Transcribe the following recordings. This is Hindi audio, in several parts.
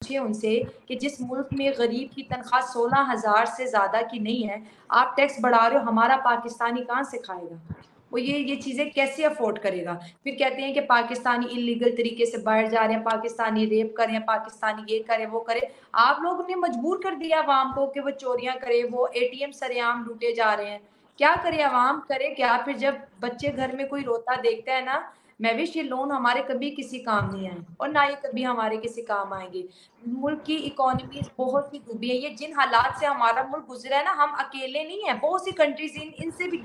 पूछिए उनसे कि जिस मुल्क में गरीब की तनख्वाह 16,000 से ज़्यादा की नहीं है, आप टैक्स बढ़ा रहे हो, हमारा पाकिस्तानी कहाँ से खाएगा? वो ये चीज़ें कैसे अफ़ोर्ड करेगा? फिर कहते हैं कि पाकिस्तानी इल्लीगल तरीके से बाहर जा रहे हैं, पाकिस्तानी रेप कर रहे हैं, पाकिस्तानी ये करे, वो करे। आप लोगों ने मजबूर कर दिया अवाम को कि वो चोरियाँ करे, वो एटीएम सरेआम लूटे जा रहे हैं। क्या करे अवाम, करे क्या? फिर जब बच्चे घर में कोई रोता देखता है ना, मैं विश ये लोन हमारे कभी किसी काम नहीं आए और ना ये कभी हमारे किसी काम आएंगे। मुल्क की इकोनॉमी बहुत ही डूबी है। ये जिन हालात से हमारा मुल्क गुजरा है ना, हम अकेले नहीं है, बहुत सी कंट्रीज इनसे भी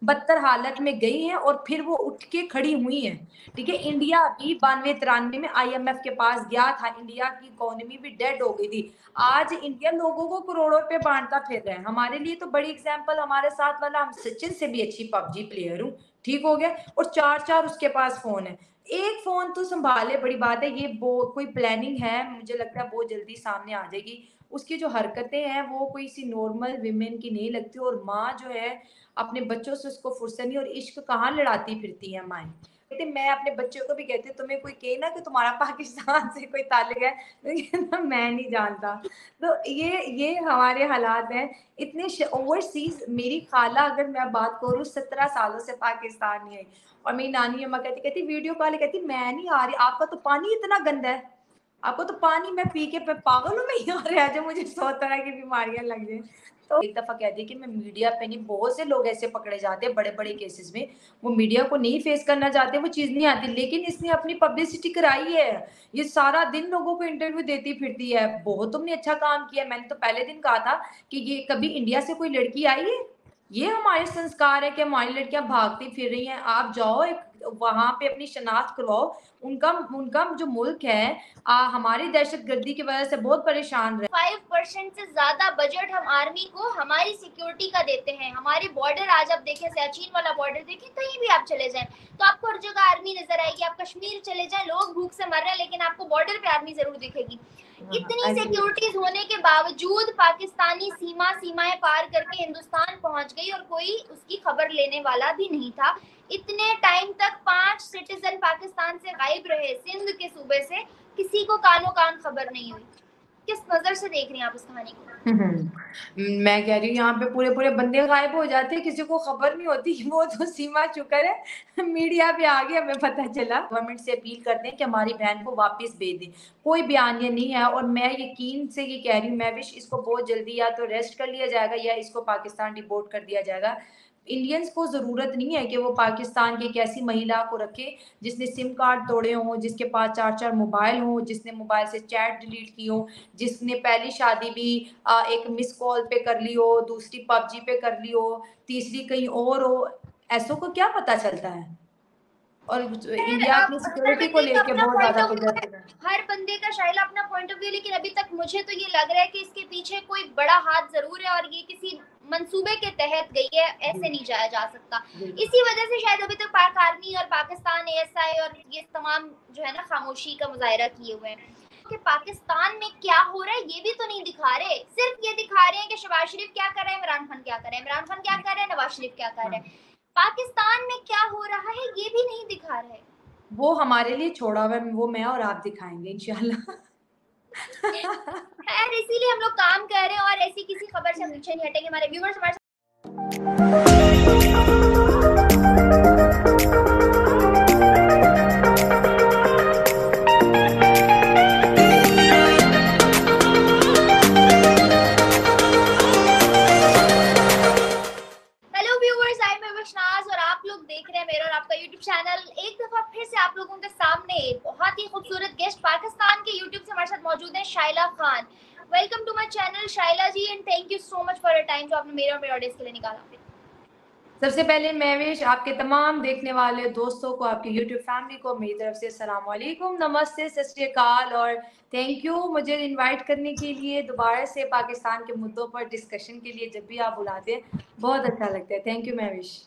बदतर हालत में गई हैं और फिर वो उठ के खड़ी हुई हैं। ठीक है, इंडिया भी 92-93 में आईएमएफ के पास गया था, इंडिया की इकोनॉमी भी डेड हो गई थी। आज इंडिया लोगों को करोड़ों रुपए बांटता फिर रहा है। हमारे लिए तो बड़ी एग्जाम्पल हमारे साथ वाला, हम सचिन से भी अच्छी पबजी प्लेयर हूँ, ठीक हो गया, और चार चार उसके पास फोन है। एक फोन तो संभाले, बड़ी बात है। ये कोई प्लानिंग है, मुझे लगता है बहुत जल्दी सामने आ जाएगी। उसकी जो हरकतें हैं वो कोई सी नॉर्मल विमेन की नहीं लगती। और माँ जो है, अपने बच्चों से उसको फुर्सत नहीं, और इश्क कहाँ लड़ाती फिरती है माएँ। कहते मैं अपने बच्चों को भी कहती हूँ, तुम्हें कोई कहे ना कि तुम्हारा पाकिस्तान से कोई ताल्लुक है, तो मैं नहीं जानता। तो ये हमारे हालात हैं। इतने ओवरसीज, मेरी खाला अगर मैं बात करूँ 17 सालों से पाकिस्तान नहीं आई, और मेरी नानी अम्मा कहती कहती वीडियो कॉल कहती मैं नहीं आ रही, आपका तो पानी इतना गंदा है, आपको तो पानी मैं पी के पागल हूँ मैं, यहाँ रह जाऊँ, मुझे 100 तरह की बीमारियां लग जाए। तो एक दफा कहती कि मैं मीडिया पे नहीं, बहुत से लोग ऐसे पकड़े जाते हैं बड़े बड़े केसेस में, वो मीडिया को नहीं फेस करना चाहते, वो चीज नहीं आती, लेकिन इसने अपनी पब्लिसिटी कराई है। ये सारा दिन लोगों को इंटरव्यू देती फिरती है, बहुत तुमने अच्छा काम किया। मैंने तो पहले दिन कहा था कि ये कभी इंडिया से कोई लड़की आई है, ये हमारे संस्कार है कि हमारी लड़कियां भागती फिर रही हैं। आप जाओ एक वहां पे अपनी शनाख्त करवाओ। उनका उनका जो मुल्क है, हमारी दहशतगर्दी की वजह से बहुत परेशान रहे। 5% से ज्यादा बजट हम आर्मी को हमारी सिक्योरिटी का देते हैं। हमारे बॉर्डर आज आप देखें, सियाचिन वाला बॉर्डर देखें, कहीं भी आप चले जाएं तो आपको हर जगह आर्मी नजर आएगी। आप कश्मीर चले जाएं, लोग भूख से मर रहे हैं, लेकिन आपको बॉर्डर पे आर्मी जरूर दिखेगी। इतनी सिक्योरिटीज होने के बावजूद पाकिस्तानी सीमाएं पार करके हिंदुस्तान पहुंच गई और कोई उसकी खबर लेने वाला भी नहीं था। इतने टाइम तक 5 सिटीजन पाकिस्तान से गायब रहे, सिंध के सूबे से, किसी को कानो कान खबर नहीं हुई। किस नजर से देख रही हैं आप इस कहानी को? मैं कह रही हूँ यहाँ पे पूरे पूरे बंदे गायब हो जाते हैं, किसी को खबर नहीं होती। वो तो सीमा शुक्र है मीडिया पे आ गया, हमें पता चला। गवर्नमेंट से अपील करते हैं कि हमारी बहन को वापस भेज दें। कोई बयान ये नहीं है, और मैं यकीन से ये कह रही हूँ, मैं विश इसको बहुत जल्दी या तो अरेस्ट कर लिया जाएगा या इसको पाकिस्तान डिपोर्ट कर दिया जाएगा। इंडियंस को जरूरत नहीं है कि वो पाकिस्तान की एक ऐसी महिला को रखे जिसने सिम कार्ड तोड़े हों, जिसके पास 4-4 मोबाइल हों, जिसने मोबाइल से चैट डिलीट की हो, जिसने पहली शादी भी एक मिस कॉल पे कर ली हो, दूसरी पबजी पे कर ली हो, तीसरी कहीं और हो। ऐसों को क्या पता चलता है? और इंडिया अपनी हर सिक्योरिटी को बंदे का लेके अपना बहुत पॉइंट ज्यादा ऑफ व्यू है, पोजेसिव है। हर बंदे का शायला अपना पॉइंट ऑफ व्यू, लेकिन अभी तक मुझे तो ये लग रहा है कि इसके पीछे कोई बड़ा हाथ जरूर है और ये किसी मंसूबे के तहत गई है, ऐसे नहीं जाया जा सकता। इसी वजह से शायद अभी तक पाक आर्मी और पाकिस्तान एएसआई और ये तमाम जो है ना खामोशी का मुजाहरा किए हुए हैं कि पाकिस्तान में क्या हो रहा है ये भी तो नहीं दिखा रहे। सिर्फ ये दिखा रहे हैं कि शहबाज शरीफ क्या कर रहे हैं, इमरान खान क्या कर रहे हैं, इमरान खान क्या कर रहे हैं, नवाज शरीफ क्या कर रहे हैं। पाकिस्तान में क्या हो रहा है ये भी नहीं दिखा रहे। वो हमारे लिए छोड़ा हुआ है, वो मैं और आप दिखाएंगे इंशाल्लाह। खैर इसीलिए हम लोग काम कर रहे हैं और ऐसी किसी खबर से हम पीछे नहीं हटेंगे। हमारे व्यूअर्स हमारे चैनल। एक दफा फिर से आप लोगों के सामने बहुत ही खूबसूरत गेस्ट पाकिस्तान के यूट्यूब से हमारे साथ मौजूद है, Shaila Khan. Welcome to my channel Shaila ji, and thank you so much for your time जो आपने मेरे और मेरे ऑडियंस के लिए निकाला। सबसे पहले मैं विश आपके तमाम देखने वाले दोस्तों को, आपकी यूट्यूब फैमिली को मेरी तरफ से अस्सलाम वालेकुम, नमस्ते, सत श्री अकाल, और थैंक यू मुझे इनवाइट करने के लिए दोबारा से पाकिस्तान के मुद्दों पर डिस्कशन के लिए। जब भी आप बुलाते हैं बहुत अच्छा लगता है। थैंक यू मैं विश।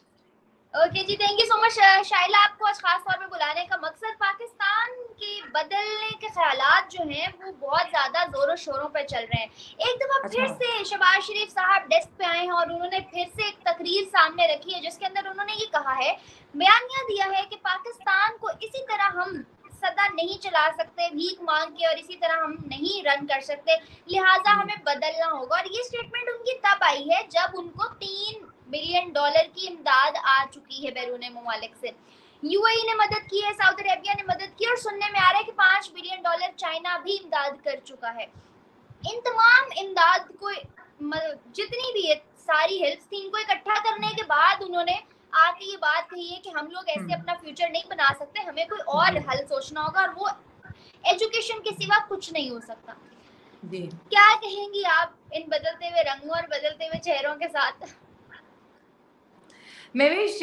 ओके जी, thank you so much Shaila. आपको आज खास तौर पे बुलाने का मकसद पाकिस्तान के बदलने के ख्यालात जो हैं वो बहुत ज्यादा जोरों शोरों पे चल रहे हैं। एक दफा फिर से शहबाज शरीफ साहब डेस्क पे आए हैं और उन्होंने फिर से एक तकरीर सामने रखी है जिसके अंदर उन्होंने ये कहा है, बयानिया दिया है कि पाकिस्तान को इसी तरह हम सदा नहीं चला सकते भीख मांग के, और इसी तरह हम नहीं रन कर सकते, लिहाजा हमें बदलना होगा। और ये स्टेटमेंट उनकी तब आई है जब उनको $3 बिलियन की इमदाद आ चुकी है बैरून ममालिक से। यूएई ने मदद की है, सऊदी अरेबिया ने मदद की, और सुनने में आ रहा है कि $5 बिलियन चाइना भी इमदाद कर चुका है। इन तमाम इमदाद को, जितनी भी है सारी हेल्प थी, इनको इकट्ठा करने के बाद उन्होंने आके ये बात कही है कि हम लोग ऐसे अपना फ्यूचर नहीं बना सकते, हमें कोई और हल सोचना होगा, और वो एजुकेशन के सिवा कुछ नहीं हो सकता। क्या कहेंगी आप इन बदलते हुए रंगों और बदलते हुए चेहरों के साथ? महविश,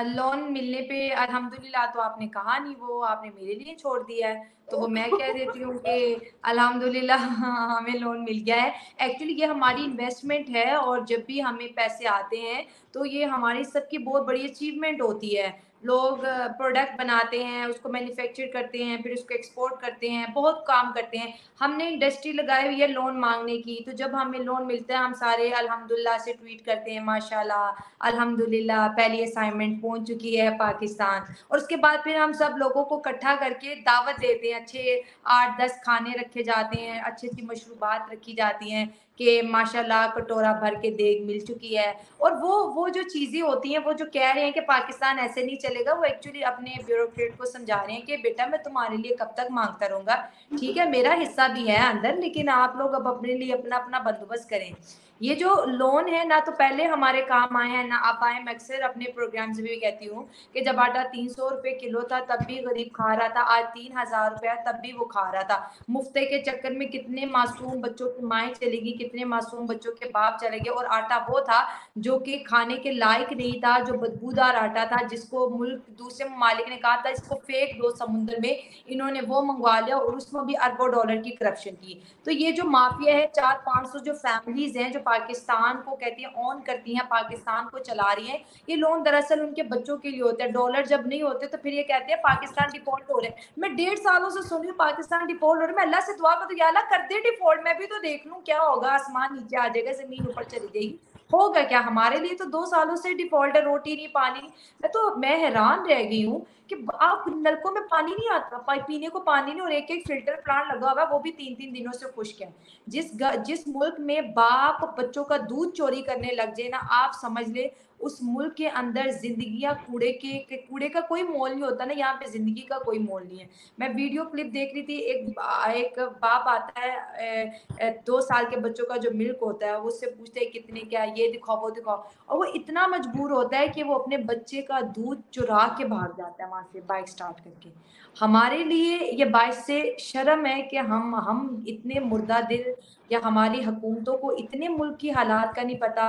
लोन मिलने पे अल्हम्दुलिल्लाह तो आपने कहा नहीं, वो आपने मेरे लिए छोड़ दिया है, तो वो मैं कह देती हूँ कि अल्हम्दुलिल्लाह हमें लोन मिल गया है। एक्चुअली ये हमारी इन्वेस्टमेंट है, और जब भी हमें पैसे आते हैं तो ये हमारी सबकी बहुत बड़ी अचीवमेंट होती है। लोग प्रोडक्ट बनाते हैं, उसको मैन्युफैक्चर करते हैं, फिर उसको एक्सपोर्ट करते हैं, बहुत काम करते हैं। हमने इंडस्ट्री लगाई हुई है लोन मांगने की, तो जब हमें लोन मिलता है हम सारे अल्हम्दुलिल्लाह से ट्वीट करते हैं, माशाल्लाह अल्हम्दुलिल्लाह पहली असाइनमेंट पहुंच चुकी है पाकिस्तान। और उसके बाद फिर हम सब लोगों को इकट्ठा करके दावत देते हैं, अच्छे 8-10 खाने रखे जाते हैं, अच्छी अच्छी मशरूबात रखी जाती हैं कि माशाल्लाह कटोरा भर के देग मिल चुकी है। और वो जो चीज़ें होती हैं, वो जो कह रहे हैं कि पाकिस्तान ऐसे नहीं चलेगा, वो एक्चुअली अपने ब्यूरोक्रेट को समझा रहे हैं कि बेटा मैं तुम्हारे लिए कब तक मांगता रहूँगा, ठीक है मेरा हिस्सा भी है अंदर, लेकिन आप लोग अब अपने लिए अपना अपना बंदोबस्त करें। ये जो लोन है ना तो पहले हमारे काम आए हैं ना अब आए। मैं अक्सर अपने प्रोग्राम्स में भी कहती हूँ कि जब आटा 300 रुपये किलो था तब भी गरीब खा रहा था, आज 3000 रुपया तब भी वो खा रहा था। मुफ्ते के चक्कर में कितने मासूम बच्चों की माएँ चली गई, कितने मासूम बच्चों के बाप चले गए, और आटा वो था जो कि खाने के लायक नहीं था, जो बदबूदार आटा था, जिसको मुल्क दूसरे ममालिक ने कहा था इसको फेंक दो समुद्र में, इन्होंने वो मंगवा लिया और उसमें भी अरबों डॉलर की करप्शन की। तो ये जो माफिया है, 400-500 जो फैमिलीज हैं जो पाकिस्तान को कहती हैं ऑन करती हैं, पाकिस्तान को चला रही हैं, ये लोन दरअसल उनके बच्चों के लिए होते हैं। डॉलर जब नहीं होते तो फिर ये कहते हैं पाकिस्तान डिफॉल्ट हो रहे हैं। मैं 1.5 सालों से सुन रही हूँ पाकिस्तान डिफॉल्ट हो रहा है। मैं अल्लाह से दुआ करती हूँ, या अल्लाह कर दे डिफॉल्ट, मैं भी तो देख लूँ क्या होगा, आसमान नीचे आ जाएगा, जमीन ऊपर चली जाएगी, होगा क्या। हमारे लिए तो 2 सालों से डिफॉल्ट है, रोटी नहीं, पानी नहीं। मैं हैरान रह गई हूँ कि आप नलकों में पानी नहीं आता, पीने को पानी नहीं, और एक एक फिल्टर प्लांट लगा हुआ है, वो भी 3-3 दिनों से खुश्क है। जिस मुल्क में बाप बच्चों का दूध चोरी करने लग जाए ना, आप समझ ले उस मुल्क के अंदर जिंदगियां कूड़े का कोई मोल नहीं होता ना, यहाँ पे जिंदगी का कोई मोल नहीं है। मैं वीडियो क्लिप देख रही थी, एक बाप आता है 2 साल के बच्चों का जो मिल्क होता है वो उससे पूछते हैं कितने क्या, ये दिखाओ वो दिखाओ, और वो इतना मजबूर होता है कि वो अपने बच्चे का दूध चुरा के भाग जाता है वहां से बाइक स्टार्ट करके। हमारे लिए ये बाइस से शर्म है कि हम इतने मुर्दा दिल, या हमारी हुकूमतों को इतने मुल्क की हालात का नहीं पता।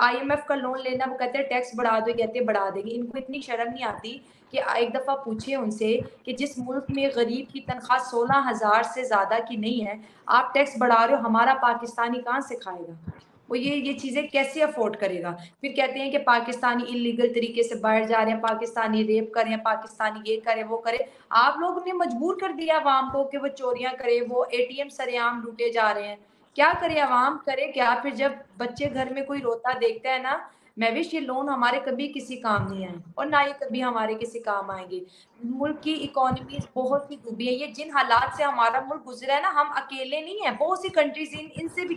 IMF का लोन लेना, वो कहते हैं टैक्स बढ़ा दो, कहते हैं बढ़ा देंगे। इनको इतनी शर्म नहीं आती कि एक दफ़ा पूछिए उनसे कि जिस मुल्क में गरीब की तनख्वाह 16,000 से ज़्यादा की नहीं है, आप टैक्स बढ़ा रहे हो, हमारा पाकिस्तानी कहाँ से खाएगा? वो ये चीज़ें कैसे अफोर्ड करेगा? फिर कहते हैं कि पाकिस्तानी इलीगल तरीके से बाहर जा रहे हैं, पाकिस्तानी रेप कर रहे हैं, पाकिस्तानी ये करे वो करे। आप लोगों ने मजबूर कर दिया अवाम को कि वो चोरियां करे, वो ATM सरेआम लूटे जा रहे हैं। क्या करे अवाम, करे क्या? फिर जब बच्चे घर में कोई रोता देखता है ना, महविश ये लोन हमारे कभी किसी काम नहीं आए और ना ये कभी हमारे किसी काम आएंगे। मुल्क की इकोनॉमी बहुत ही डूबी है। ये जिन हालात से हमारा मुल्क गुजरा है ना, हम अकेले नहीं है, बहुत सी कंट्रीज इनसे भी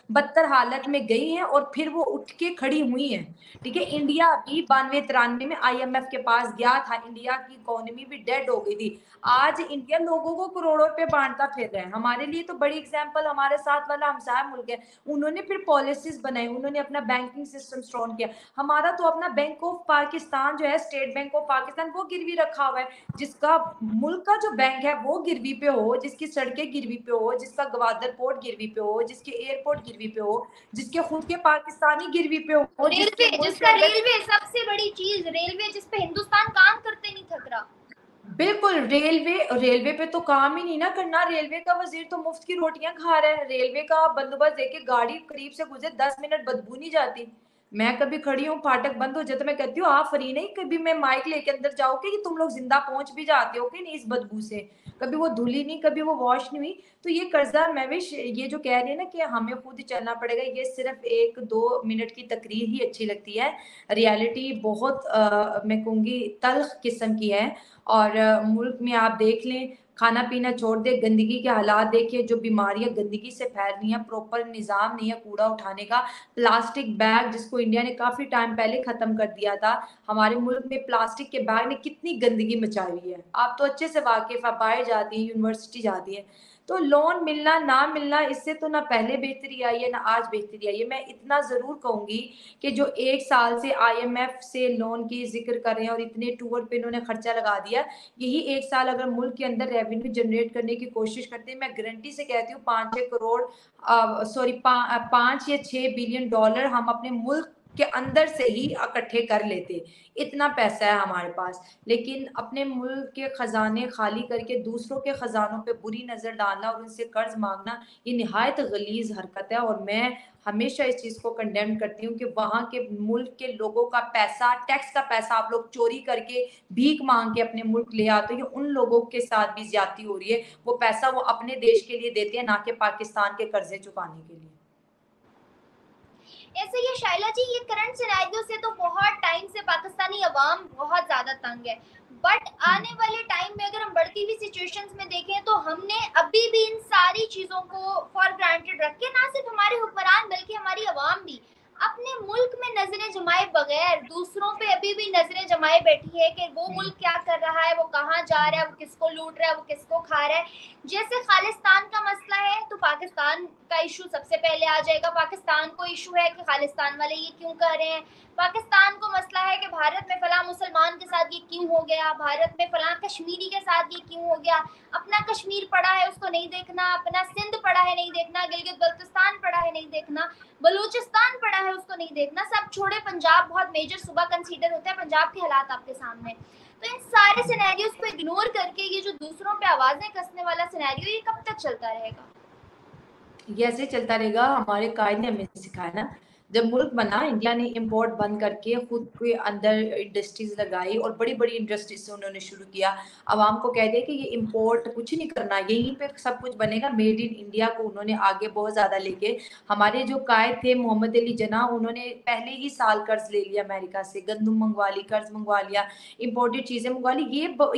बदतर हालत में गई हैं और फिर वो उठ के खड़ी हुई हैं। ठीक है, इंडिया भी 92-93 में IMF के पास गया था, इंडिया की इकोनॉमी भी डेड हो गई थी। आज इंडिया लोगों को करोड़ों रुपए बांटता फिर रहे हैं। हमारे लिए तो बड़ी एग्जाम्पल हमारे साथ वाला हमसाया मुल्क है, उन्होंने फिर पॉलिसीज बनाई, उन्होंने अपना बैंकिंग सिस्टम स्ट्रॉन्ग किया। हमारा तो अपना बैंक ऑफ पाकिस्तान जो है, स्टेट बैंक ऑफ पाकिस्तान, वो गिरवी रखा हुआ है। जिसका मुल्क का जो बैंक है वो गिरवी पे हो, जिसकी सड़कें गिरवी पे हो, जिसका गवादर पोर्ट गिरवी पे हो, जिसके एयरपोर्ट गिरवी पे हो, जिसके खुद के पाकिस्तानी गिरवी पे हो, जिसका रेलवे सबसे बड़ी चीज, रेलवे जिस पे हिंदुस्तान काम करते नहीं थक रहा। बिल्कुल, रेलवे पे तो काम ही नहीं ना करना। रेलवे का वजीर तो मुफ्त की रोटियां खा रहा है। रेलवे का बंदोबस्त देके गाड़ी करीब से गुजरे 10 मिनट बदबू नहीं जाती। मैं कभी खड़ी हूँ, फाटक बंद हो जाए तो मैं कहती हूँ आफरीन नहीं, कभी मैं माइक लेके अंदर जाओगे कि तुम लोग जिंदा पहुंच भी जाते हो कि नहीं इस बदबू से, कभी वो धुली नहीं, कभी वो वॉश नहीं हुई। तो ये कर्जा महविश ये जो कह रही है ना कि हमें खुद चलना पड़ेगा, ये सिर्फ 1-2 मिनट की तकरीर ही अच्छी लगती है। रियलिटी बहुत मैं कहूँगी तल्ख किस्म की है। और मुल्क में आप देख लें, खाना पीना छोड़ दे, गंदगी के हालात देखिए, जो बीमारियां गंदगी से फैल रही हैं, प्रॉपर निज़ाम नहीं है कूड़ा उठाने का। प्लास्टिक बैग जिसको इंडिया ने काफ़ी टाइम पहले ख़त्म कर दिया था, हमारे मुल्क में प्लास्टिक के बैग ने कितनी गंदगी मचाई हुई है। आप तो अच्छे से वाकिफ़, आप बाहर जाती हैं, यूनिवर्सिटी जाती हैं, तो लोन मिलना ना मिलना इससे तो ना पहले बेहतरी आई है ना आज बेहतरी आई है। मैं इतना ज़रूर कहूँगी कि जो 1 साल से IMF से लोन की जिक्र कर रहे हैं और इतने टूर पे इन्होंने खर्चा लगा दिया, यही 1 साल अगर मुल्क के अंदर रेवेन्यू जनरेट करने की कोशिश करते हैं, मैं गारंटी से कहती हूँ 5-6 करोड़ सॉरी 5 या 6 बिलियन डॉलर हम अपने मुल्क के अंदर से ही इकट्ठे कर लेते। इतना पैसा है हमारे पास। लेकिन अपने मुल्क के खजाने खाली करके दूसरों के खजानों पे बुरी नज़र डालना और उनसे कर्ज मांगना, ये निहायत गलीज हरकत है। और मैं हमेशा इस चीज़ को कंडेम करती हूँ कि वहाँ के मुल्क के लोगों का पैसा, टैक्स का पैसा आप लोग चोरी करके भीख मांग के अपने मुल्क ले आते हो, ये उन लोगों के साथ भी ज्यादती हो रही है। वो पैसा वो अपने देश के लिए देते हैं, ना कि पाकिस्तान के कर्जे चुकाने के लिए। ऐसे ये शाइला जी, ये करंट सिनेरियो से तो बहुत टाइम से पाकिस्तानी अवाम बहुत ज़्यादा तंग है, बट आने वाले टाइम में अगर हम बढ़ती हुई सिचुएशंस में देखें तो हमने अभी भी इन सारी चीज़ों को फॉर ग्रांटेड रख के, ना सिर्फ हमारे हुक्मरान बल्कि हमारी अवाम भी अपने मुल्क में नजरें जमाए बगैर दूसरों पे अभी भी नजरें जमाए बैठी है कि वो मुल्क क्या कर रहा है, वो कहाँ जा रहा है, वो किसको लूट रहा है, वो किसको खा रहा है। जैसे खालिस्तान का मसला है तो पाकिस्तान का इशू सबसे पहले आ जाएगा, पाकिस्तान को इशू है कि खालिस्तान वाले ये क्यों कर रहे हैं। पाकिस्तान को मसला है कि भारत में फला मुसलमान के साथ ये क्यों हो गया, भारत में फला कश्मीरी के साथ ये क्यों हो गया। अपना कश्मीर पड़ा है उसको नहीं देखना, अपना सिंध पड़ा है नहीं देखना, गिलगित बल्तिस्तान पड़ा है नहीं देखना, बलूचिस्तान पड़ा है उसको नहीं देखना, सब छोड़े पंजाब बहुत मेजर सूबा कंसीडर होता है, पंजाब के हालात आपके सामने। तो इन सारे सिनेरियोस को इग्नोर करके ये जो दूसरों पे आवाजें कसने वाला सिनेरियो, ये कब तक चलता रहेगा? ये ऐसे चलता रहेगा। हमारे कायद ने हमें सिखाया ना, जब मुल्क बना इंडिया ने इंपोर्ट बंद करके खुद के अंदर इंडस्ट्रीज लगाई और बड़ी बड़ी इंडस्ट्रीज से उन्होंने शुरू किया। आवाम को कह दिया कि ये इंपोर्ट कुछ नहीं करना, यहीं पे सब कुछ बनेगा, मेड इन इंडिया को उन्होंने आगे बहुत ज़्यादा लेके। हमारे जो कायद थे मोहम्मद अली जना, उन्होंने पहले ही साल कर्ज ले लिया अमेरिका से, गंदम मंगवा ली, कर्ज मंगवा लिया, इंपोर्टेड चीज़ें मंगवा ली।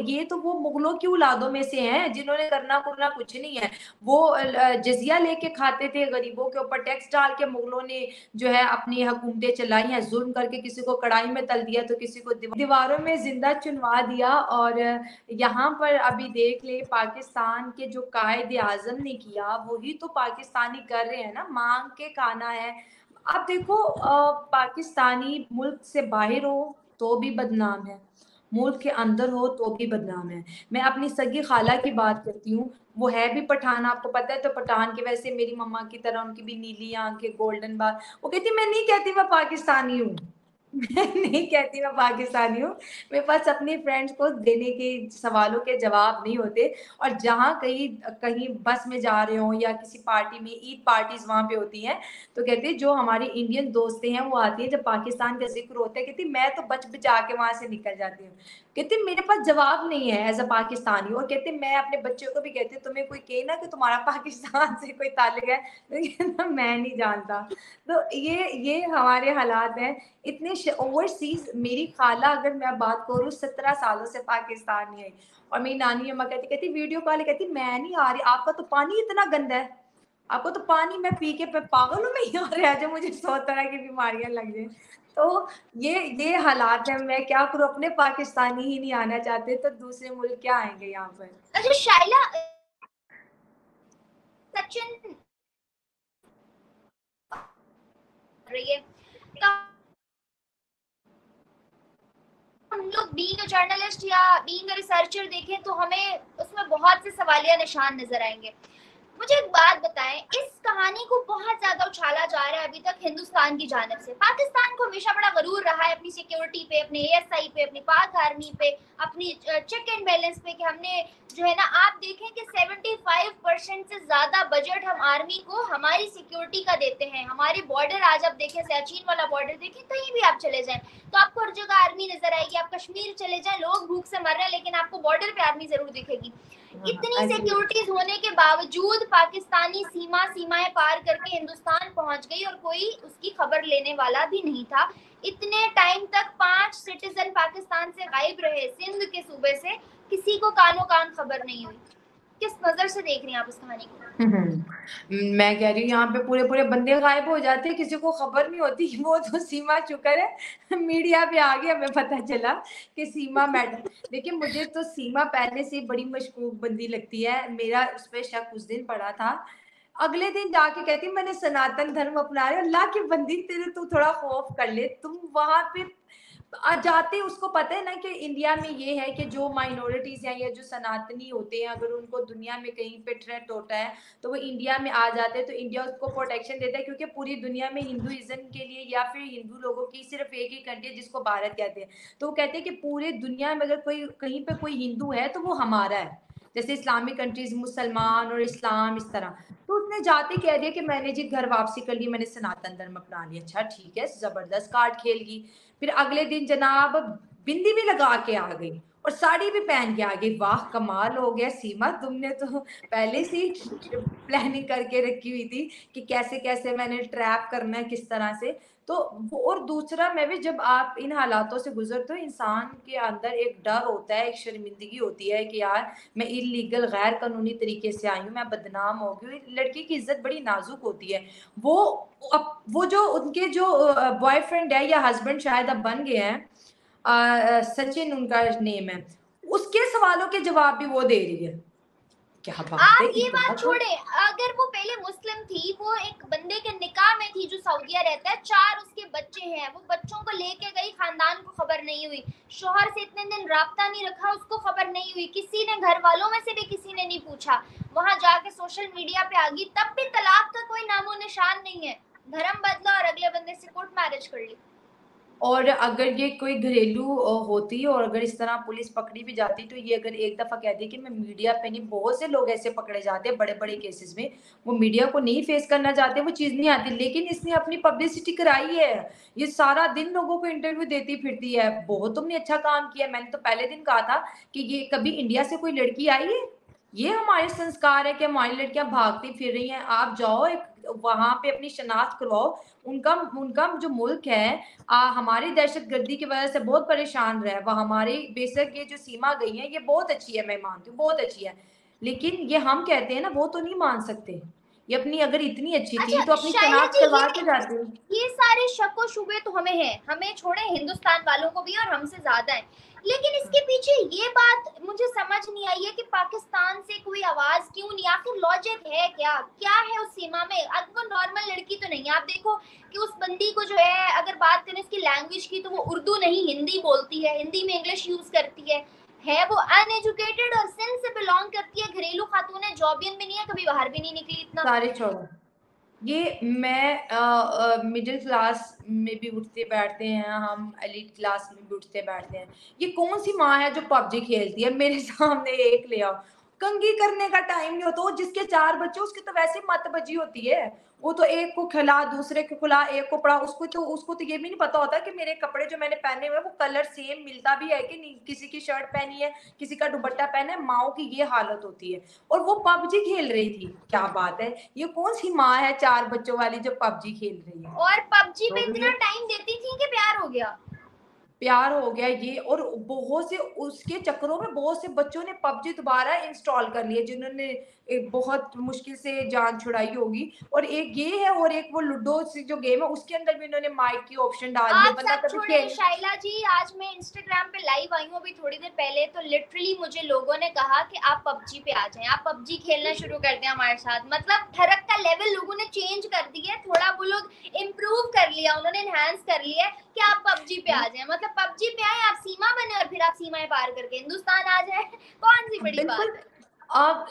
ये तो वो मुगलों की औलादों में से हैं जिन्होंने करना कुरना कुछ नहीं है। वो जजिया लेके खाते थे, गरीबों के ऊपर टैक्स डाल के मुगलों ने जो है अपनी हुकूमतें चलाई हैं, जुल्म करके किसी को कढ़ाई में तल दिया तो किसी को दीवारों में जिंदा चुनवा दिया। और यहाँ पर अभी देख ले, पाकिस्तान के जो कायदे आजम ने किया वही तो पाकिस्तानी कर रहे हैं ना, मांग के खाना है। आप देखो पाकिस्तानी मुल्क से बाहर हो तो भी बदनाम है, मुल्क के अंदर हो तो भी बदनाम है। मैं अपनी सगी खाला की बात करती हूँ, वो है भी पठान, आपको पता है, तो पठान की वैसे मेरी मम्मा की तरह उनकी भी नीली आंखें, गोल्डन बाल। वो कहती मैं नहीं कहती मैं पाकिस्तानी हूँ, मैं नहीं कहती मैं पाकिस्तानी हूँ। मेरे पास अपनी फ्रेंड्स को देने के सवालों के जवाब नहीं होते। और जहाँ कहीं कहीं बस में जा रहे हो या किसी पार्टी में, ईद पार्टीज वहाँ पे होती हैं, तो कहते जो हमारी इंडियन दोस्तें हैं वो आती है, जब पाकिस्तान का जिक्र होता है कहती मैं तो बच बचा के वहाँ से निकल जाती हूँ। कहते मेरे पास जवाब नहीं है एज अ पाकिस्तानी। और कहते मैं अपने बच्चों को भी कहती हूँ तुम्हें कोई कहे ना कि तुम्हारा पाकिस्तान से कोई ताल्लुक है, तो मैं नहीं जानता। तो ये हमारे हालात हैं इतने ओवरसीज। मेरी खाला अगर मैं बात करूँ 17 सालों से पाकिस्तान नहीं आई, और मेरी नानी अम्मा कहती कहती वीडियो कॉल कहती मैं नहीं आ रही, आपका तो पानी इतना गंदा है, आपको तो पानी मैं पी के पागल हूँ मैं यहाँ रह जाए, मुझे 100 तरह की बीमारियां लग जाए। तो ये हालात है। मैं क्या करूँ, अपने पाकिस्तानी ही नहीं आना चाहते तो दूसरे मुल्क क्या आएंगे यहाँ पर। अच्छा शाइला, सचिन रही है तो हम लोग बीइंग अ जर्नलिस्ट या बीइंग अ रिसर्चर देखें तो हमें उसमें बहुत से सवालिया निशान नजर आएंगे। मुझे एक बात बताएं, इस कहानी को बहुत ज्यादा उछाला जा रहा है अभी तक हिंदुस्तान की जानिब से। पाकिस्तान को हमेशा बड़ा गरूर रहा है अपनी सिक्योरिटी पे, अपने एएसआई पे, अपनी पाक आर्मी पे, अपनी चेक एंड बैलेंस पे, कि हमने जो है ना, आप देखें कि 75% से ज्यादा बजट हम आर्मी को हमारी सिक्योरिटी का देते हैं। हमारे बॉर्डर आज आप देखें, सियाचिन वाला बॉर्डर देखें, कहीं भी आप चले जाएं तो आपको हर जगह आर्मी नजर आएगी। आप कश्मीर चले जाएं, लोग भूख से मर रहे हैं लेकिन आपको बॉर्डर पे आर्मी जरूर दिखेगी। इतनी सिक्योरिटीज होने के बावजूद पाकिस्तानी सीमाएं पार करके हिंदुस्तान पहुंच गई और कोई उसकी खबर लेने वाला भी नहीं था। इतने टाइम तक 5 सिटीजन पाकिस्तान से गायब रहे, सिंध के सूबे से, किसी को कानो कान खबर नहीं हुई। किस नजर से देख रही हैं आप इस कहानी को? मैं कह रही हूँ यहाँ पे पूरे पूरे बंदे गायब हो जाते हैं, किसी को खबर नहीं होती। वो तो सीमा शुक्र है मीडिया पे आ गया, हमें पता चला कि सीमा मैडम। लेकिन मुझे तो सीमा पहले से बड़ी मशकूक बंदी लगती है, मेरा उस पर शक उस दिन पड़ा था। अगले दिन जाके कहती मैंने सनातन धर्म अपना रहे। अल्लाह की बंदी, तेरे तू थोड़ा खौफ कर ले। तुम वहां पे जाते, उसको पता है ना कि इंडिया में ये है कि जो माइनॉरिटीज हैं या जो सनातनी होते हैं, अगर उनको दुनिया में कहीं पे थ्रेट होता है तो वो इंडिया में आ जाते हैं, तो इंडिया उसको प्रोटेक्शन देता है। क्योंकि पूरी दुनिया में हिंदुइज्म के लिए या फिर हिंदू लोगों की सिर्फ एक ही कंट्री है जिसको भारत कहते हैं, तो वो कहते हैं कि पूरे दुनिया में अगर कोई कहीं पे कोई हिंदू है तो वो हमारा है। जैसे इस्लामिक कंट्रीज, मुसलमान और इस्लाम, इस तरह। तो उसने जाते कह दिया कि मैंने जी घर वापसी कर ली, मैंने सनातन धर्म अपना लिया। अच्छा ठीक है, जबरदस्त कार्ड खेल गई। फिर अगले दिन जनाब बिंदी भी लगा के आ गई और साड़ी भी पहन के आ गई। वाह कमाल हो गया सीमा, तुमने तो पहले से ही प्लानिंग करके रखी हुई थी कि कैसे कैसे मैंने ट्रैप करना है, किस तरह से। तो वो, और दूसरा मैं भी, जब आप इन हालातों से गुजरते हो, इंसान के अंदर एक डर होता है, एक शर्मिंदगी होती है कि यार मैं इलीगल गैर कानूनी तरीके से आई हूँ, मैं बदनाम हो गई। लड़की की इज्जत बड़ी नाजुक होती है। वो वो जो उनके जो बॉयफ्रेंड है या हस्बैंड शायद अब बन गए हैं, सचिन उनका नेम है, उसके सवालों के जवाब भी वो दे रही है। क्या बात है, आप ये इतना बात छोड़े, अगर वो पहले मुस्लिम थी, वो एक बंदे के निकाह में थी जो सऊदीया रहता है, 4 उसके बच्चे हैं, वो बच्चों को लेके गई, खानदान को खबर नहीं हुई, शोहर से इतने दिन राब्ता नहीं रखा, उसको खबर नहीं हुई, किसी ने घर वालों में से भी किसी ने नहीं पूछा, वहां जाके सोशल मीडिया पे आ गई, तब भी तलाक का कोई नामो निशान नहीं है, धर्म बदला और अगले बंदे से कोर्ट मैरिज कर ली। और अगर ये कोई घरेलू होती और अगर इस तरह पुलिस पकड़ी भी जाती, तो ये अगर एक दफा कहती कि मैं मीडिया पे नहीं, बहुत से लोग ऐसे पकड़े जाते हैं बड़े बड़े केसेस में, वो मीडिया को नहीं फेस करना चाहते, वो चीज नहीं आती, लेकिन इसने अपनी पब्लिसिटी कराई है। ये सारा दिन लोगों को इंटरव्यू देती फिरती है। बहुत तुमने अच्छा काम किया। मैंने तो पहले दिन कहा था कि ये कभी इंडिया से कोई लड़की आई है, ये हमारे संस्कार है कि हमारी लड़कियां भागती फिर रही हैं। आप जाओ एक वहां पे अपनी शनाख्त करवाओ। उनका उनका जो मुल्क है हमारी दहशतगर्दी की वजह से बहुत परेशान रहा है। वह हमारी बेशक ये जो सीमा गई है ये बहुत अच्छी है, मैं मानती हूँ बहुत अच्छी है, लेकिन ये हम कहते हैं ना वो तो नहीं मान सकते। ये अपनी अगर इतनी अच्छी थी तो अपनी शायला शनाख्त जी, करवा के जाती। ये सारे शक व शुबे तो हमें हैं, हमें छोड़े हिंदुस्तान वालों को भी, और हमसे ज्यादा है, लेकिन इसके पीछे ये बात मुझे समझ नहीं आई है कि पाकिस्तान से कोई आवाज क्यों नहीं। आखिर लॉजिक है क्या, क्या है उस सीमा में? अब वो नॉर्मल लड़की तो नहीं है। आप देखो कि उस बंदी को जो है, अगर बात करें उसकी लैंग्वेज की, तो वो उर्दू नहीं हिंदी बोलती है, हिंदी में इंग्लिश यूज करती है वो अनएजुकेटेड और सिंध से बिलोंग करती है, घरेलू खातून है, जॉबियन भी नहीं है, कभी बाहर भी नहीं निकली। इतना सारे छोड़ो, ये मैं मिडिल क्लास में भी उठते बैठते हैं, हम एलिट क्लास में भी उठते बैठते हैं। ये कौन सी माँ है जो पबजी खेलती है? मेरे सामने एक ले आओ, कंघी करने का टाइम नहीं होता। वो जिसके 4 बच्चे, उसकी तो वैसे मत बजी होती है। वो तो एक को खिला, दूसरे को खिला, एक को पढ़ा, उसको तो ये भी नहीं पता होता कि मेरे कपड़े जो मैंने पहने हुए वो कलर सेम मिलता भी है कि नहीं। किसी की शर्ट पहनी है, किसी का दुपट्टा पहना है। माओ की ये हालत होती है, और वो पबजी खेल रही थी। क्या बात है, ये कौन सी माँ है 4 बच्चों वाली जो पबजी खेल रही है? और पबजी पे तो इतना टाइम देती थी कि प्यार हो गया। प्यार हो गया ये। और बहुत से उसके चक्करों में बहुत से बच्चों ने पबजी दोबारा इंस्टॉल कर लिया, जिन्होंने एक बहुत मुश्किल से जान छुड़ाई होगी। और एक ये है, और एक वो लूडो जो गेम है उसके अंदर भी इन्होंने माइक की ऑप्शन डाल दिया, आप बंदा सब कभी छोड़े खेल। शाइला जी, आज मैं इंस्टाग्राम पे लाइव आई हूँ अभी थोड़ी देर पहले, तो लिटरली मुझे लोगों ने कहा कि आप पबजी पे आ जाएं, आप पबजी खेलना शुरू कर दें हमारे साथ। मतलब ठरक का लेवल लोगों ने चेंज कर दिया है, थोड़ा वो लोग इम्प्रूव कर लिया, उन्होंने एनहांस कर लिया है कि आप पबजी पे आ जाएं। मतलब पबजी पे आए, आप सीमा बने और फिर आप सीमाएं पार करके हिंदुस्तान आ जाए, कौन सी बड़ी बात बिल्कुल। है। आप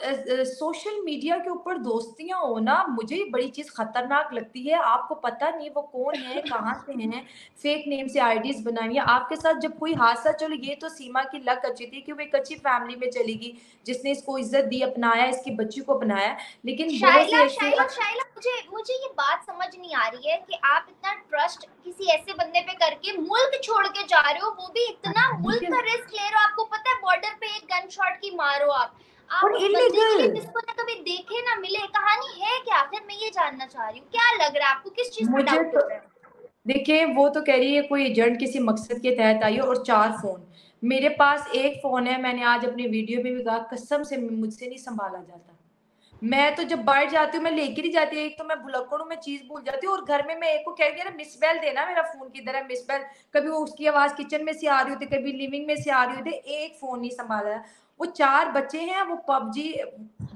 सोशल मीडिया के ऊपर दोस्तियाँ होना मुझे ये बड़ी चीज़ खतरनाक लगती है। आपको पता नहीं वो कौन है, कहाँ से हैं, फेक नेम से आईडीज़ बनाई है। आपके साथ जब कोई हादसा, चलो ये तो सीमा की लक अच्छी थी कि वो एक अच्छी फैमिली में चली गई, जिसने इसको इज़्ज़त दी, अपनाया, इसकी बच्ची को अपनाया। लेकिन बहुत से शाइला ऐसे शाइला शाइला मुझे मुझे ये बात समझ नहीं आ रही है कि आप इतना ट्रस्ट किसी ऐसे बंदे पे करके मुल्क छोड़ के जा रहे हो, वो भी इतना मुल्क देखिए का रिस्क ले रहे हो। आपको पता है बॉर्डर पे एक गन शॉट की मारो आप और उस बंदे के लिए इल्लीगल। जिसको ना कभी देखे ना मिले, कहानी है क्या? फिर मैं ये जानना चाह रही हूँ, क्या लग रहा है आपको, किस चीज पे मुझे डाउट तो हो रहा है? देखिए, वो तो कह रही है कोई एजेंट किसी मकसद के तहत आई है, और 4 फ़ोन। मेरे पास 1 फ़ोन है, मैंने आज अपनी वीडियो में भी कहा, कसम से मुझसे नहीं सँभाला जाता। मैं तो जब बाहर जाती हूँ, मैं लेके नहीं जाती, एक तो मैं भुलक्कड़ हूँ, मैं चीज़ भूल जाती हूँ, और घर में मैं एक को कह दिया ना, मिस बेल देना, मेरा फ़ोन किधर है, मिस बेल। कभी वो उसकी आवाज़ किचन में से आ रही होती, कभी लिविंग में से आ रही होती, एक फ़ोन नहीं सँभाला है। वो 4 बच्चे हैं, वो पबजी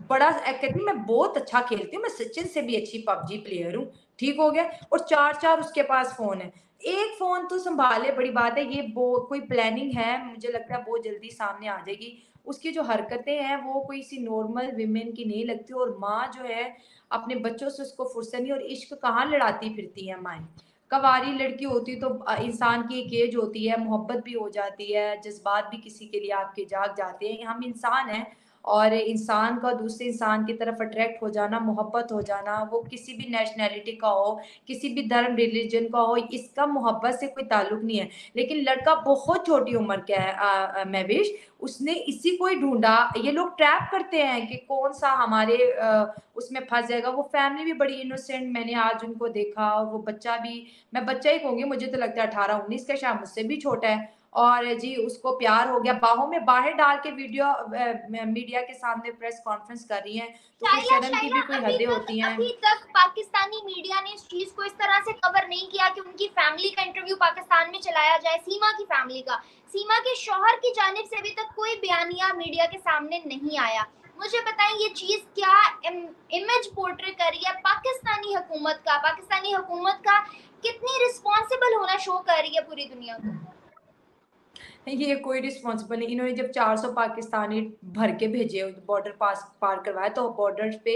बड़ा कहती है मैं बहुत अच्छा खेलती हूँ, मैं सचिन से भी अच्छी पबजी प्लेयर हूँ, ठीक हो गया? और 4-4 उसके पास फ़ोन है। एक फ़ोन तो सँभाले, बड़ी बात है, ये बो कोई प्लानिंग है, मुझे लगता है बहुत जल्दी सामने आ जाएगी। उसकी जो हरकतें हैं वो कोई सी नॉर्मल विमेन की नहीं लगती, और माँ जो है अपने बच्चों से उसको फुर्सत नहीं, और इश्क कहाँ लड़ाती फिरती है माएँ। कवारी लड़की होती तो इंसान की एक एज होती है, मोहब्बत भी हो जाती है, जज़्बात भी किसी के लिए आपके जाग जाते हैं। हम इंसान हैं, और इंसान का दूसरे इंसान की तरफ अट्रैक्ट हो जाना, मोहब्बत हो जाना, वो किसी भी नेशनैलिटी का हो, किसी भी धर्म रिलिजन का हो, इसका मोहब्बत से कोई ताल्लुक नहीं है। लेकिन लड़का बहुत छोटी उम्र का है, महविश, उसने इसी को ही ढूँढा। ये लोग ट्रैप करते हैं कि कौन-सा हमारे उसमें फँस जाएगा। वो फैमिली भी बड़ी इनोसेंट, मैंने आज उनको देखा, और वो बच्चा भी, मैं बच्चा ही कहूँगी, मुझे तो लगता है 18-19 का, शायद मुझसे भी छोटा है। और जी उसको प्यार हो गया, बाहों में बाहें डाल के वीडियो मीडिया के सामने प्रेस कॉन्फ्रेंस कर रही हैं, तो फिर शाइला शर्म की शाइला भी कोई हदें होती हैं। अभी तक पाकिस्तानी मीडिया ने इस चीज को इस तरह से कवर नहीं किया कि उनकी फैमिली का इंटरव्यू पाकिस्तान में चलाया जाए, सीमा की फैमिली का। सीमा के शौहर की जानिब से अभी तक कोई बयानिया मीडिया के सामने नहीं आया। मुझे बताएं ये चीज क्या इमेज पोर्ट्रे कर रही है पाकिस्तानी हुकूमत का? पाकिस्तानी हुकूमत का कितनी रिस्पॉन्सिबल होना शो कर रही है पूरी दुनिया को? ये कोई रिस्पॉन्सिबल नहीं। इन्होंने जब 400 पाकिस्तानी भर के भेजे, बॉर्डर पास पार करवाया, तो बॉर्डर्स पे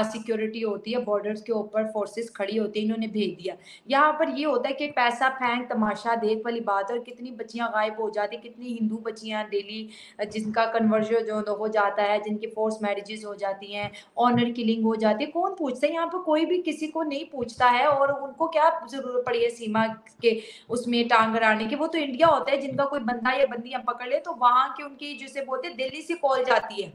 सिक्योरिटी होती है, बॉर्डर्स के ऊपर फोर्सेस खड़ी होती है, इन्होंने भेज दिया। यहाँ पर ये होता है कि पैसा फेंक तमाशा देख वाली बात है, और कितनी बच्चियां गायब हो जाती, कितनी हिंदू बच्चियां डेली जिनका कन्वर्जन जो हो जाता है, जिनकी फोर्स मैरिजेस हो जाती हैं, ऑनर किलिंग हो जाती है, कौन पूछता है? यहाँ पर कोई भी किसी को नहीं पूछता है, और उनको क्या जरूरत पड़ी है सीमा के उसमें टांग अड़ाने की? वो तो इंडिया होता है, जिनका कोई बंदा या बंदी हम पकड़ ले तो वहां की उनकी जिसे बोलते हैं दिल्ली से कॉल जाती है।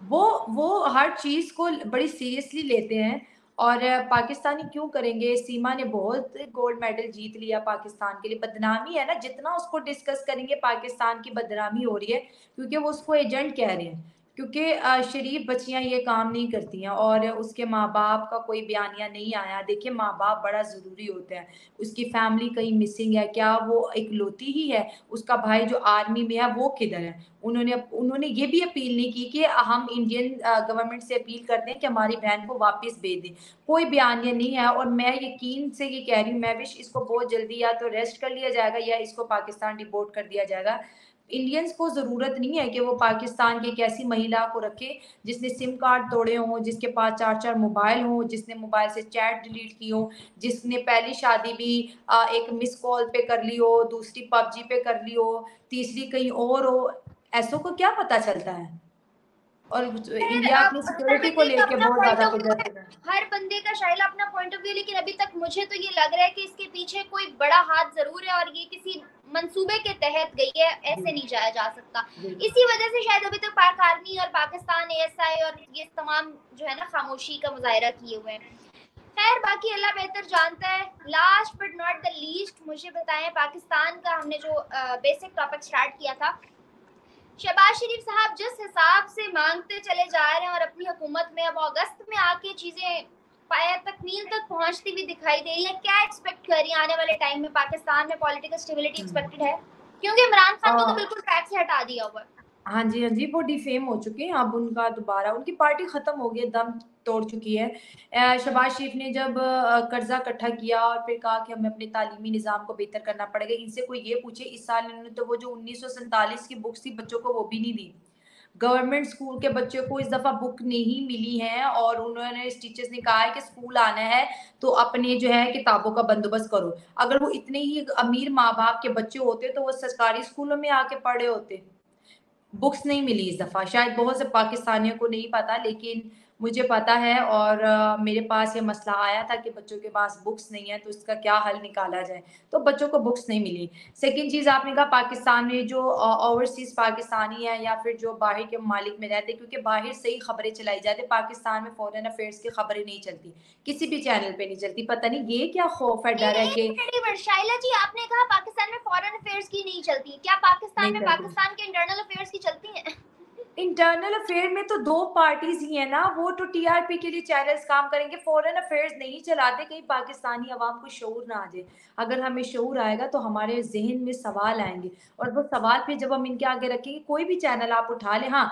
वो हर चीज को बड़ी सीरियसली लेते हैं। और पाकिस्तानी क्यों करेंगे? सीमा ने बहुत गोल्ड मेडल जीत लिया पाकिस्तान के लिए, बदनामी है ना, जितना उसको डिस्कस करेंगे पाकिस्तान की बदनामी हो रही है, क्योंकि वो उसको एजेंट कह रहे हैं। क्योंकि शरीफ बच्चियां ये काम नहीं करती हैं, और उसके माँ बाप का कोई बयानिया नहीं आया। देखिए, माँ बाप बड़ा जरूरी होता है। उसकी फैमिली कहीं मिसिंग है क्या? वो इकलौती ही है? उसका भाई जो आर्मी में है वो किधर है? उन्होंने उन्होंने ये भी अपील नहीं की कि हम इंडियन गवर्नमेंट से अपील करते हैं कि हमारी बहन को वापस भेज दें। कोई बयान ये नहीं है, और मैं यकीन से ये कह रही हूँ, मैं विश इसको बहुत जल्दी या तो अरेस्ट कर लिया जाएगा, या इसको पाकिस्तान डिपोर्ट कर दिया जाएगा। इंडियंस को जरूरत नहीं है कि वो पाकिस्तान की एक ऐसी महिला को रखे जिसने सिम कार्ड तोड़े हों, जिसके पास 4-4 मोबाइल हों, जिसने मोबाइल से चैट डिलीट की हो, जिसने पहली शादी भी एक मिस कॉल पे कर ली हो, दूसरी पबजी पे कर ली हो, तीसरी कहीं और हो। ऐसों को क्या पता चलता है? और खैर, इंडिया अब अपनी हर सिक्योरिटी को बंदे का लेके अपना बहुत पॉइंट ज्यादा ऑफ व्यू है। पोजेसिव है। हर बंदे का शायला अपना पॉइंट ऑफ व्यू, लेकिन अभी तक मुझे तो ये लग रहा है कि इसके पीछे कोई बड़ा हाथ जरूर है, और ये किसी मंसूबे के तहत गई है, ऐसे नहीं जाया जा सकता। बिल्कुल। इसी वजह से शायद अभी तक पाक आर्मी और पाकिस्तान एएसआई और ये तमाम जो है ना खामोशी का मुजाहरा किए हुए हैं। खैर, बाकी अल्लाह बेहतर जानता है। Last but not the least, मुझे बताएं पाकिस्तान का हमने जो बेसिक टॉपिक स्टार्ट किया था, शहबाज शरीफ साहब जिस हिसाब से मांगते चले जा रहे हैं और अपनी हुकूमत में अब अगस्त में आके चीजें पाया तकमील तक पहुंचती हुई दिखाई दे रही है, क्या एक्सपेक्ट कर रही है आने वाले टाइम में? पाकिस्तान में पॉलिटिकल स्टेबिलिटी एक्सपेक्टेड है? क्योंकि इमरान खान को तो आ, बिल्कुल ट्रैक से हटा दिया हुआ है। हाँ जी, हाँ जी, वो डिफेम हो चुके हैं, अब उनका दोबारा उनकी पार्टी खत्म हो गई, दम तोड़ चुकी है। शहबाज शरीफ ने जब कर्जा इकट्ठा किया और फिर कहा कि हमें अपने तालीमी निज़ाम को बेहतर करना पड़ेगा, इनसे कोई ये पूछे, इस साल इन्होंने तो वो जो 1947 की बुक्स थी बच्चों को वो भी नहीं दी। गवर्नमेंट स्कूल के बच्चों को इस दफ़ा बुक नहीं मिली है और उन्होंने टीचर्स ने कहा है कि स्कूल आना है तो अपने जो है किताबों का बंदोबस्त करो। अगर वो इतने ही अमीर माँ बाप के बच्चे होते तो वो सरकारी स्कूलों में आके पढ़े होते। बुक्स नहीं मिली इस दफ़ा, शायद बहुत से पाकिस्तानियों को नहीं पता, लेकिन मुझे पता है और मेरे पास ये मसला आया था कि बच्चों के पास बुक्स नहीं है, तो इसका क्या हल निकाला जाए, तो बच्चों को बुक्स नहीं मिली। सेकंड चीज़ आपने कहा पाकिस्तान में जो ओवरसीज़ पाकिस्तानी है या फिर जो बाहर के ममालिक में रहते हैं, क्योंकि बाहर से ही खबरें चलाई जाती हैं, पाकिस्तान में फॉरेन अफेयर्स की खबरें नहीं चलती, किसी भी चैनल पे नहीं चलती। पता नहीं ये क्या खौफ है, डर है कि शाइला जी, आपने कहा पाकिस्तान में फॉरेन अफेयर्स की नहीं चलती, क्या पाकिस्तान नहीं में चलती। पाकिस्तान के इंटरनल अफेयर्स की चलती हैं? इंटरनल अफेयर में तो 2 पार्टीज़ ही हैं ना, वो तो टीआरपी के लिए चैनल्स काम करेंगे, फॉरेन अफेयर्स नहीं चलाते, कहीं पाकिस्तानी अवाम को शऊर ना आ जाए। अगर हमें शऊर आएगा तो हमारे ज़हन में सवाल आएँगे और वो सवाल फिर जब हम इनके आगे रखेंगे, कोई भी चैनल आप उठा लें, हाँ,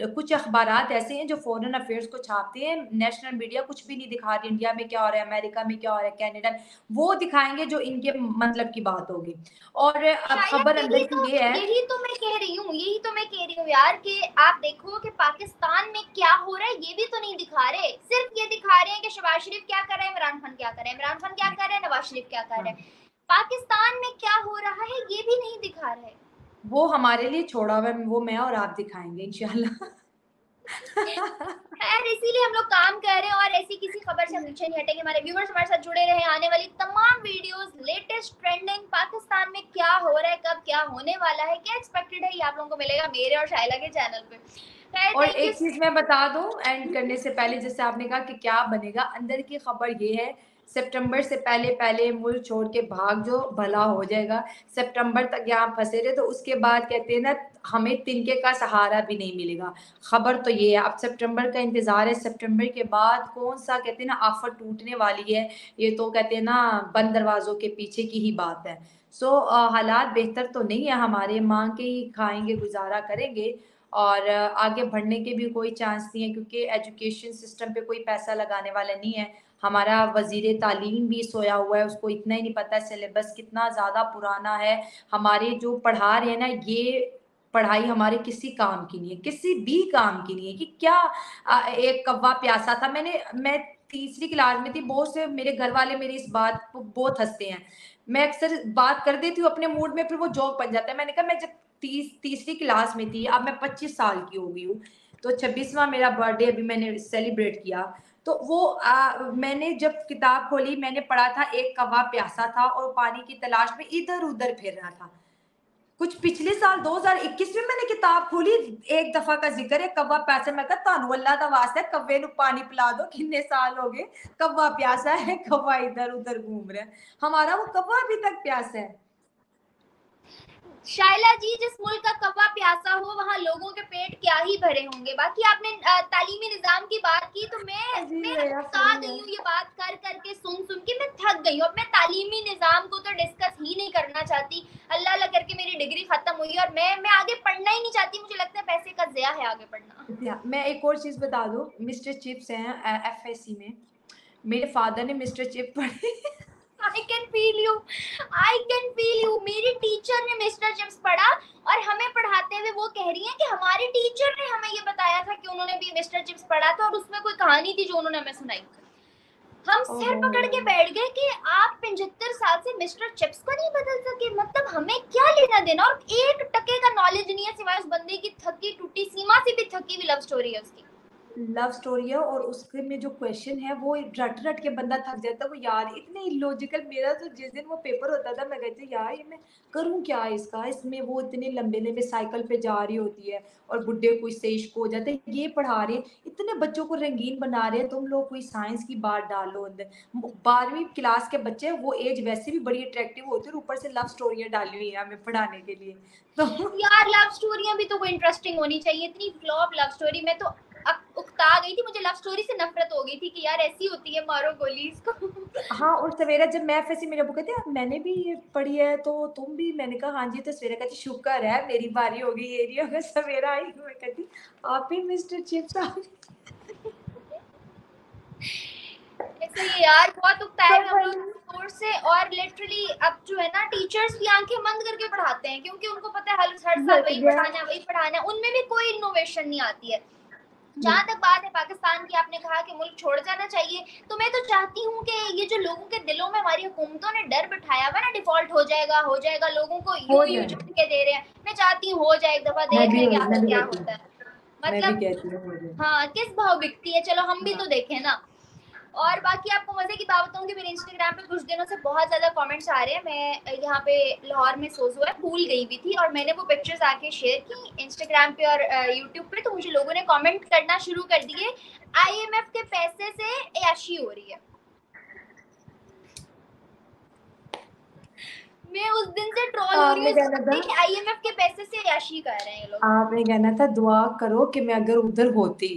कुछ अखबारात ऐसे हैं जो फॉरेन अफेयर्स को छापते हैं, नेशनल मीडिया कुछ भी नहीं दिखा रही, इंडिया में क्या हो रहा है, अमेरिका में क्या हो रहा है, कनाडा में, वो दिखाएँगे जो इनके मतलब की बात होगी। और अब शायद खबर अंदर की ये है, यही तो मैं कह रही हूँ, यही तो मैं कह रही हूँ यार, कि आप देखो कि पाकिस्तान में क्या हो रहा है ये भी तो नहीं दिखा रहे, सिर्फ ये दिखा रहे हैं कि शहबाज शरीफ क्या कर रहे हैं, इमरान खान क्या कर रहे हैं, इमरान खान क्या कर रहे हैं, नवाज शरीफ क्या कर रहे हैं। पाकिस्तान में क्या हो रहा है ये भी नहीं दिखा रहे। वो हमारे लिए छोड़ा हुआ है, वो मैं और आप दिखाएँगे इंशाल्लाह। खैर, इसीलिए हम लोग काम कर रहे हैं और ऐसी किसी खबर से हम पीछे नहीं हटेंगे। हमारे व्यूअर्स हमारे साथ जुड़े रहे, आने वाली तमाम वीडियोस, लेटेस्ट ट्रेंडिंग, पाकिस्तान में क्या हो रहा है, कब क्या होने वाला है, क्या एक्सपेक्टेड है, ये आप लोगों को मिलेगा मेरे और शाइला के चैनल पे। खैर, और थैंक यू। एक चीज़ मैं बता दूँ एंड करने से पहले, जैसे आपने कहा कि क्या बनेगा, अंदर की खबर ये है, सितंबर से पहले मुल्क छोड़ के भाग जो भला हो जाएगा। सितंबर तक यहाँ फँसे रहे तो उसके बाद कहते हैं ना, हमें तिनके का सहारा भी नहीं मिलेगा। खबर तो ये है, अब सितंबर का इंतज़ार है, सितंबर के बाद कौन-सा कहते हैं ना आफ़त टूटने वाली है, ये तो कहते हैं ना बंद दरवाज़ों के पीछे की ही बात है। सो हालात बेहतर तो नहीं है हमारे, माँग के ही खाएँगे, गुज़ारा करेंगे और आगे बढ़ने के भी कोई चांस नहीं है, क्योंकि एजुकेशन सिस्टम पे कोई पैसा लगाने वाला नहीं है। हमारा वज़ीर तालीम भी सोया हुआ है, उसको इतना ही नहीं पता सिलेबस कितना ज़्यादा पुराना है। हमारे जो पढ़ा रहे हैं ना, ये पढ़ाई हमारे किसी काम की नहीं है, किसी भी काम की नहीं है कि क्या एक कौवा प्यासा था। मैं तीसरी क्लास में थी, बहुत से मेरे घर वाले मेरी इस बात को बहुत हँसते हैं। मैं अक्सर बात कर देती हूँ अपने मूड में, फिर वो जोक बन जाता है। मैंने कहा मैं जब तीसरी क्लास में थी, अब मैं 25 साल की हो गई हूँ, तो 26वां मेरा बर्थडे अभी मैंने सेलिब्रेट किया। तो वो मैंने जब किताब खोली, मैंने पढ़ा था एक कौवा प्यासा था और पानी की तलाश में इधर-उधर फिर रहा था। कुछ पिछले साल 2021 में मैंने किताब खोली, एक दफ़ा का ज़िक्र है कौवा प्यासा। मैं कहा तुहानू अल्लाह दा वास्ता है कौवे नू पानी पिला दो, कितने साल हो गए, कौवा प्यासा है, कौवा इधर-उधर घूम रहा है। हमारा वो कौवा अभी तक प्यासा है। शाइला जी, जिस मुल्क का कौवा प्यासा हो वहाँ लोगों के पेट क्या ही भरे होंगे। बाकी आपने तालीमी निजाम की बात की, तो मैं अजीब है यार, थका फनी गई है। हूँ ये बात कर करके, सुन के मैं थक गई हूँ। अब मैं तालीमी निजाम को तो डिस्कस ही नहीं करना चाहती। अल्लाह अल्लाह करके मेरी डिग्री खत्म हुई और मैं आगे पढ़ना ही नहीं चाहती। मुझे लगता है पैसे का ज़िया है आगे पढ़ना। मैं एक और चीज़ बता दूँ, मिस्टर चिप्स हैं एफएससी में, मेरे फादर ने मिस्टर चिप पढ़ी। I can feel you, I can feel you. मेरी टीचर ने मिस्टर चिप्स पढ़ा और हमें पढ़ाते हुए वो कह रही है कि हमारे टीचर ने हमें ये बताया था कि उन्होंने भी मिस्टर चिप्स पढ़ा था और उसमें कोई कहानी थी जो उन्होंने हमें सुनाई। हम सिर पकड़ के बैठ गए कि आप 75 साल से मिस्टर चिप्स को नहीं बदल सके। मतलब हमें क्या लेना देना, और 1% का नॉलेज नहीं है सिवाय उस बंदे की थकी टूटी, सीमा से भी थकी हुई लव स्टोरी है उसकी। लव स्टोरी है और उसके में जो क्वेश्चन है वो रट-रट के बंदा थक जाता है। वो यार इतने इलॉजिकल, मेरा तो जिस दिन वो पेपर होता था मैं कहती यार ये मैं करूँ क्या इसका? इसमें वो इतने लंबे-लंबे साइकिल पे जा रही होती है और बुड्ढे को इससे इश्क हो जाता है। ये पढ़ा रहे हैं, इतने बच्चों को रंगीन बना रहे हैं, तुम लोग कोई साइंस की बात डालो अंदर। 12वीं क्लास के बच्चे, वो एज वैसे भी बड़ी अट्रैक्टिव होती है और ऊपर से लव स्टोरियाँ डाली हुई हैं हमें पढ़ाने के लिए। तो यार लव स्टोरियां भी तो कोई इंटरेस्टिंग होनी चाहिए। इतनी फ्लॉप लव स्टोरी, मैं तो उकता गई थी। मुझे लव स्टोरी से नफरत हो गई थी कि यार ऐसी होती है, मारो गोली इसको। हाँ, और सवेरा जब मैं फँसी, मेरे अब्बू कहते हैं मैंने भी ये पढ़ी है तो तुम भी? मैंने कहा हाँ जी। तो सवेरा कहती शुक्र है मेरी बारी हो गई, ये नहीं होगा। सवेरा आई, मैं कहती आप ही मिस्टर चिप्स आ गए। ऐसे ही यार बहुत उकताए तो हुए हम लोग फनी। कोर्स से। और लिटरली अब जो है ना टीचर्स भी आंखें बंद करके पढ़ाते हैं, क्योंकि उनको पता है हर साल वही पढ़ाना है, उनमें भी कोई इनोवेशन नहीं आती है। जहाँ तक बात है पाकिस्तान की, आपने कहा कि मुल्क छोड़ जाना चाहिए, तो मैं तो चाहती हूँ कि ये जो लोगों के दिलों में हमारी हुकूमतों ने डर बिठाया हुआ ना, डिफॉल्ट हो जाएगा लोगों को यूं झटके दे रहे हैं, मैं चाहती हूँ हो जाए, एक दफा देख लेंगे आगे क्या होता है। मतलब हाँ, किस भाव बिकती है, चलो हम भी तो देखें ना। और बाकी आपको मजे की बात बताऊँ कि मेरे इंस्टाग्राम पे कुछ दिनों से बहुत ज्यादा कमेंट्स आ रहे हैं। मैं यहाँ पे लाहौर में सोजो है, पूल गई हुई थी और मैंने वो पिक्चर्स आके शेयर की इंस्टाग्राम पे और यूट्यूब पे, तो मुझे लोगों ने कमेंट करना शुरू कर दिए, IMF के पैसे से अय्याशी हो रही है। मैं उस दिन से ट्रोल हो रही हूँ कि IMF के पैसे से अय्याशी कर रहे हैं ये लोग। आपने कहना था दुआ करो कि मैं अगर उधर होती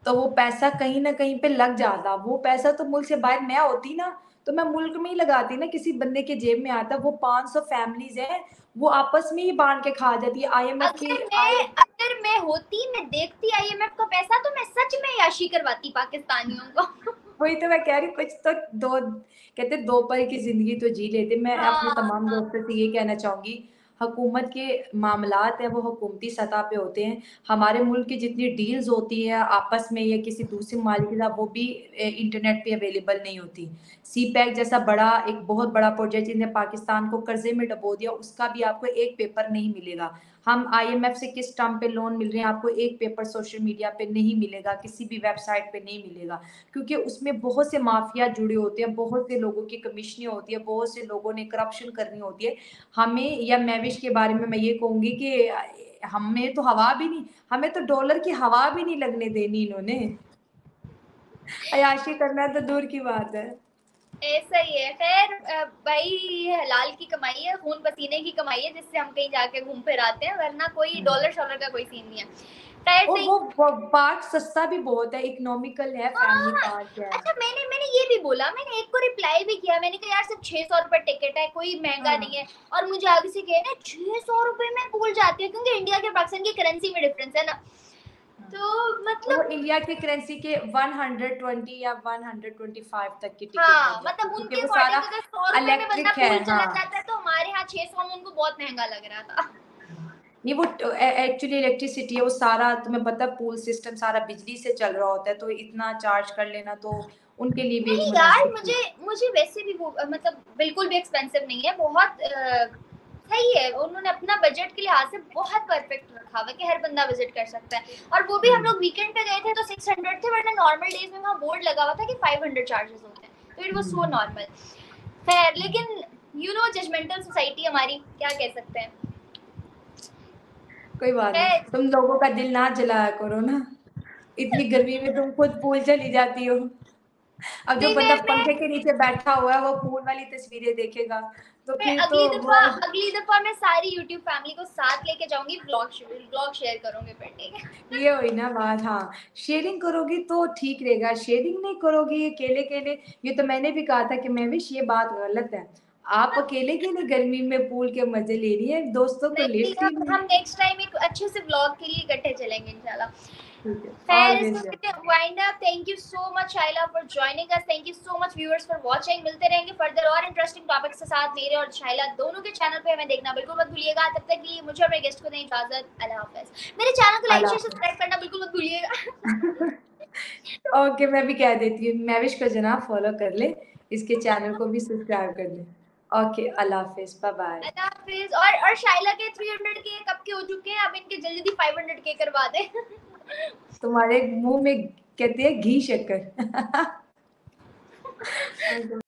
तो वो पैसा कहीं ना कहीं पे लग जाता, वो पैसा तो मुल्क से बाहर मैं होती ना तो मैं मुल्क में ही लगाती ना, किसी बंदे के जेब में आता। वो 500 फैमिलीज हैं, वो आपस में ही बांट के खा जाती है। IMF की अगर मैं होती, मैं देखती IMF का पैसा, तो मैं सच में अय्याशी करवाती पाकिस्तानियों को। वही तो मैं कह रही, कुछ तो दो कहते दो पल की जिंदगी तो जी लेते। मैं अपने तमाम दोस्तों से ये कहना चाहूंगी, हुकूमत के मामलात हैं वो हुकूमती सतह पे होते हैं। हमारे मुल्क की जितनी डील्स होती है आपस में या किसी दूसरे मालिक के साथ, वो भी इंटरनेट पे अवेलेबल नहीं होती। CPEC जैसा एक बहुत बड़ा प्रोजेक्ट जिसने पाकिस्तान को कर्जे में डबो दिया, उसका भी आपको एक पेपर नहीं मिलेगा। हम IMF से किस टर्म पे लोन मिल रहे हैं, आपको एक पेपर सोशल मीडिया पे नहीं मिलेगा, किसी भी वेबसाइट पे नहीं मिलेगा, क्योंकि उसमें बहुत से माफिया जुड़े होते हैं, बहुत से लोगों की कमीशनें होती है, बहुत से लोगों ने करप्शन करनी होती है। हमें या मैविश के बारे में मैं ये कहूंगी कि हमें तो हवा भी नहीं, हमें तो डॉलर की हवा भी नहीं लगने देनी इन्होंने। अयाशी करना तो दूर की बात है। ऐसा ही है। खैर भाई, हलाल की कमाई है, खून पसीने की कमाई है, जिससे हम कहीं जाके घूम फिर आते हैं, वरना कोई डॉलर शॉलर का कोई सीन नहीं है। खैर और वो पार्क सस्ता भी बहुत है, इकोनॉमिकल है, फैमिली पार्क है। अच्छा, मैंने ये भी बोला, मैंने एक को रिप्लाई भी किया, मैंने कहा यार सिर्फ 600 रुपए टिकट है, कोई महंगा नहीं है। और मुझे आगे से कहे ना 600 रुपए में भूल जाती है, क्योंकि इंडिया के पाकिस्तान की करेंसी में डिफरेंस है ना, तो मतलब इंडिया की करेंसी के 120 या 125 तक की टिकट। हाँ, मतलब उनके अकॉर्डिंग अगर 100 रुपए में बंदा पूल चला जाता है, तो हमारे यहाँ 600 में उनको बहुत महंगा लग रहा था। नहीं, वो एक्चुअली इलेक्ट्रिसिटी है, वो सारा तुम्हें पता है, पूल सिस्टम सारा बिजली से चल रहा होता है, तो इतना चार्ज कर लेना तो उनके लिए भी नहीं यार, मुझे वैसे भी वो मतलब बिल्कुल भी एक्सपेंसिव नहीं है, बहुत सही है। उन्होंने अपना बजट के लिहाज से बहुत परफेक्ट रखा हुआ है कि हर बंदा विजिट कर सकता है। और वो भी हम लोग वीकेंड पे गए थे तो 600 थे, वरना नॉर्मल डेज में वहाँ बोर्ड लगा हुआ था कि 500 चार्जेस होते हैं, तो इट वाज सो नॉर्मल। खैर, लेकिन यू नो जजमेंटल सोसाइटी हमारी, क्या कह सकते हैं। कोई बात नहीं, तुम लोगों का दिल ना जलाया करो ना, इतनी गर्मी में तुम खुद पूल चली जाती हो। अब जो बंदा पंखे के नीचे बैठा हुआ है वो पूल वाली तस्वीरें देखेगा, तो फिर अगली दफा मैं सारी YouTube फैमिली को साथ लेके जाऊंगी, व्लॉग शेयर करूंगी फिर, ठीक है। ये हुई ना बात। हाँ, शेयरिंग करोगी तो ठीक रहेगा, शेयरिंग नहीं करोगी अकेले अकेले, ये तो मैंने भी कहा था कि मैं भी, ये बात गलत है। आप अकेले के गर्मी में पूल के मजे ले रही है, दोस्तों को लिफ्ट ही हम नेक्स्ट टाइम एक अच्छे से व्लॉग के लिए इकट्ठे चलेंगे इंशाल्लाह। खैर, इसको wind up. Thank you so much Shaila for joining us, thank you so much viewers for watching. मिलते रहेंगे फर्दर और इंटरेस्टिंग टॉपिक्स के साथ, मेरे और शाइला दोनों के चैनल पे हमें देखना बिल्कुल मत भूलिएगा। तब तक के लिए मुझे और मेरे गेस्ट को दें इजाजत, अल्लाह हाफिज। मेरे चैनल को लाइक शेयर सब्सक्राइब करना बिल्कुल मत भूलिएगा। ओके, मैं भी कह देती हूँ, मैविश को जनाब फॉलो कर ले, इसके चैनल को भी सब्सक्राइब कर ले। ओके, अल्लाह हाफिज, बाय बाय। अल्लाह हाफिज। और शाइला के 300 के कब के हो चुके हैं, अब इनके जल्दी 500 के करवा दे। तुम्हारे मुंह में कहते हैं घी शक्कर।